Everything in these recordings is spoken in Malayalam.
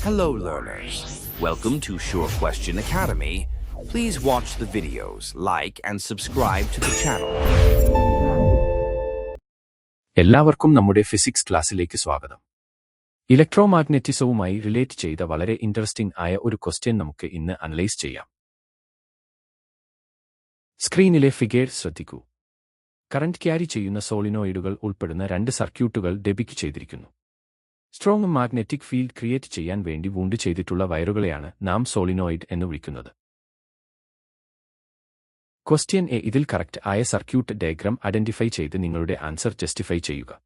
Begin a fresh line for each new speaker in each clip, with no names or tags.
Hello learners, welcome to Sure Question Academy. Please watch the videos, like and subscribe to the channel.
എല്ലാവർക്കും നമ്മുടെ ഫിസിക്സ് ക്ലാസ്സിലേക്ക് സ്വാഗതം. ഇലക്ട്രോമാഗ്നറ്റിസവുമായി റിലേറ്റ് ചെയ്ത വളരെ ഇൻട്രസ്റ്റിംഗ് ആയ ഒരു ക്വസ്റ്റ്യൻ നമുക്ക് ഇന്ന് അനലൈസ് ചെയ്യാം. സ്ക്രീനിലെ ഫിഗർ ശ്രദ്ധിക്കൂ. കറന്റ് ക്യാരി ചെയ്യുന്ന സോളിനോയിഡുകൾ ഉൾപ്പെടുന്ന രണ്ട് സർക്യൂട്ടുകൾ ഡെപിക്റ്റ് ചെയ്തിരിക്കുന്നു. സ്ട്രോങ് മാഗ്നറ്റിക് ഫീൽഡ് ക്രിയേറ്റ് ചെയ്യാൻ വേണ്ടി വൂണ്ട് ചെയ്തിട്ടുള്ള വയറുകളെയാണ് നാം സോളിനോയിഡ് എന്ന് വിളിക്കുന്നത്. Question A. ഇതിൽ കറക്റ്റ് ആയ സർക്യൂട്ട് ഡയഗ്രം ഐഡന്റിഫൈ ചെയ്ത് നിങ്ങളുടെ ആൻസർ ജസ്റ്റിഫൈ ചെയ്യുക.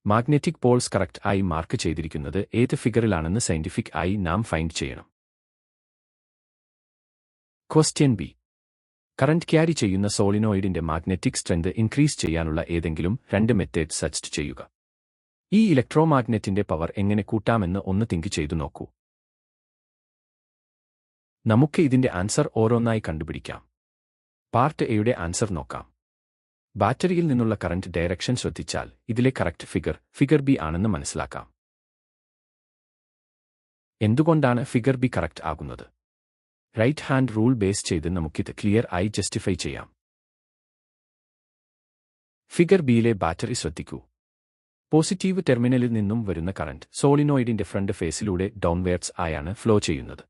മാഗ്നറ്റിക് പോൾസ് കറക്റ്റ് ആയി മാർക്ക് ചെയ്തിരിക്കുന്നത് ഏത് ഫിഗറിലാണെന്ന് സയന്റിഫിക് ആയി നാം ഫൈൻഡ് ചെയ്യണം. Question B. കറന്റ് ക്യാരി ചെയ്യുന്ന സോളിനോയിഡിന്റെ മാഗ്നറ്റിക് സ്ട്രെങ്ത് ഇൻക്രീസ് ചെയ്യാനുള്ള ഏതെങ്കിലും രണ്ട് മെത്തേഡ് സജസ്റ്റ് ചെയ്യുക. ഈ ഇലക്ട്രോമാഗ്നറ്റിന്റെ പവർ എങ്ങനെ കൂട്ടാമെന്ന് ഒന്ന് തിങ്ക് ചെയ്തു നോക്കൂ. നമുക്ക് ഇതിന്റെ ആൻസർ ഓരോന്നായി കണ്ടുപിടിക്കാം. പാർട്ട് എയുടെ ആൻസർ നോക്കാം. ബാറ്ററിയിൽ നിന്നുള്ള കറന്റ് ഡയറക്ഷൻ ശ്രദ്ധിച്ചാൽ ഇതിലെ കറക്റ്റ് ഫിഗർ ബി ആണെന്ന് മനസ്സിലാക്കാം. എന്തുകൊണ്ടാണ് ഫിഗർ ബി കറക്റ്റ് ആകുന്നത്? റൈറ്റ് ഹാൻഡ് റൂൾ ബേസ് ചെയ്ത് നമുക്കിത് ക്ലിയർ ആയി ജസ്റ്റിഫൈ ചെയ്യാം. ഫിഗർ ബിയിലെ ബാറ്ററി ശ്രദ്ധിക്കൂ. പോസിറ്റീവ് ടെർമിനലിൽ നിന്നും വരുന്ന കറന്റ് സോളിനോയിഡിന്റെ ഫ്രണ്ട് ഫേസിലൂടെ ഡൗൺവേർഡ്സ് ആയാണ് ഫ്ലോ ചെയ്യുന്നത്.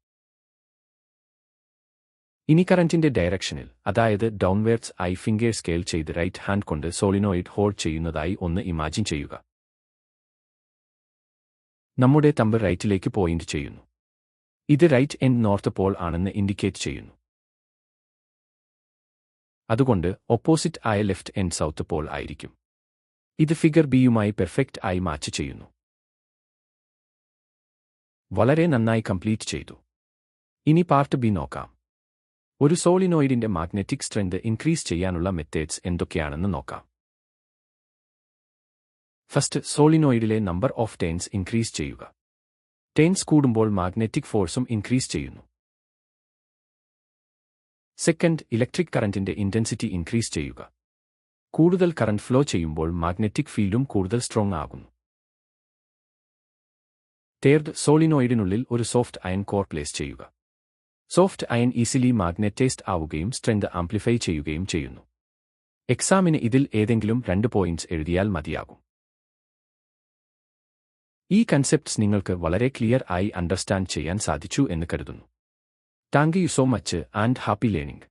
ഇനി കറന്റിന്റെ ഡയറക്ഷനിൽ, അതായത് ഡൗൺവേർഡ്സ് ആയി ഫിംഗർ സ്കെയിൽ ചെയ്ത് റൈറ്റ് ഹാൻഡ് കൊണ്ട് സോളിനോയിഡ് ഹോൾഡ് ചെയ്യുന്നതായി ഒന്ന് ഇമാജിൻ ചെയ്യുക. നമ്മുടെ തമ്പ് റൈറ്റിലേക്ക് പോയിന്റ് ചെയ്യുന്നു. ഇത് റൈറ്റ് എൻഡ് നോർത്ത് പോൾ ആണെന്ന് ഇൻഡിക്കേറ്റ് ചെയ്യുന്നു. അതുകൊണ്ട് ഓപ്പോസിറ്റ് ആയ ലെഫ്റ്റ് എൻഡ് സൗത്ത് പോൾ ആയിരിക്കും. ഇത് ഫിഗർ ബിയുമായി പെർഫെക്റ്റ് ആയി മാച്ച് ചെയ്യുന്നു. വളരെ നന്നായി കംപ്ലീറ്റ് ചെയ്തു. ഇനി പാർട്ട് ബി നോക്കാം. ഒരു സോളിനോയിഡിന്റെ മാഗ്നറ്റിക് സ്ട്രെങ്ത് ഇൻക്രീസ് ചെയ്യാനുള്ള മെത്തേഡ്സ് എന്തൊക്കെയാണെന്ന് നോക്കാം. ഫസ്റ്റ്, സോളിനോയിഡിലെ നമ്പർ ഓഫ് ടേൺസ് ഇൻക്രീസ് ചെയ്യുക. ടേൺസ് കൂടുമ്പോൾ മാഗ്നറ്റിക് ഫോഴ്സും ഇൻക്രീസ് ചെയ്യുന്നു. സെക്കൻഡ്, ഇലക്ട്രിക് കറന്റിന്റെ ഇന്റൻസിറ്റി ഇൻക്രീസ് ചെയ്യുക. കൂടുതൽ കറന്റ് ഫ്ലോ ചെയ്യുമ്പോൾ മാഗ്നറ്റിക് ഫീൽഡും കൂടുതൽ സ്ട്രോങ് ആകുന്നു. തേർഡ്, സോളിനോയിഡിനുള്ളിൽ ഒരു സോഫ്റ്റ് അയൺ കോർ പ്ലേസ് ചെയ്യുക. സോഫ്റ്റ് അയൺ ഈസിലി മാഗ്നറ്റൈസ്ഡ് ആവുകയും സ്ട്രെങ്ത് ആംപ്ലിഫൈ ചെയ്യുകയും ചെയ്യുന്നു. എക്സാമിന് ഇതിൽ ഏതെങ്കിലും 2 പോയിന്റ്സ് എഴുതിയാൽ മതിയാകും. ഈ കൺസെപ്റ്റ്സ് നിങ്ങൾക്ക് വളരെ ക്ലിയർ ആയി അണ്ടർസ്റ്റാൻഡ് ചെയ്യാൻ സാധിച്ചു എന്ന് കരുതുന്നു. Thank you so much and happy learning.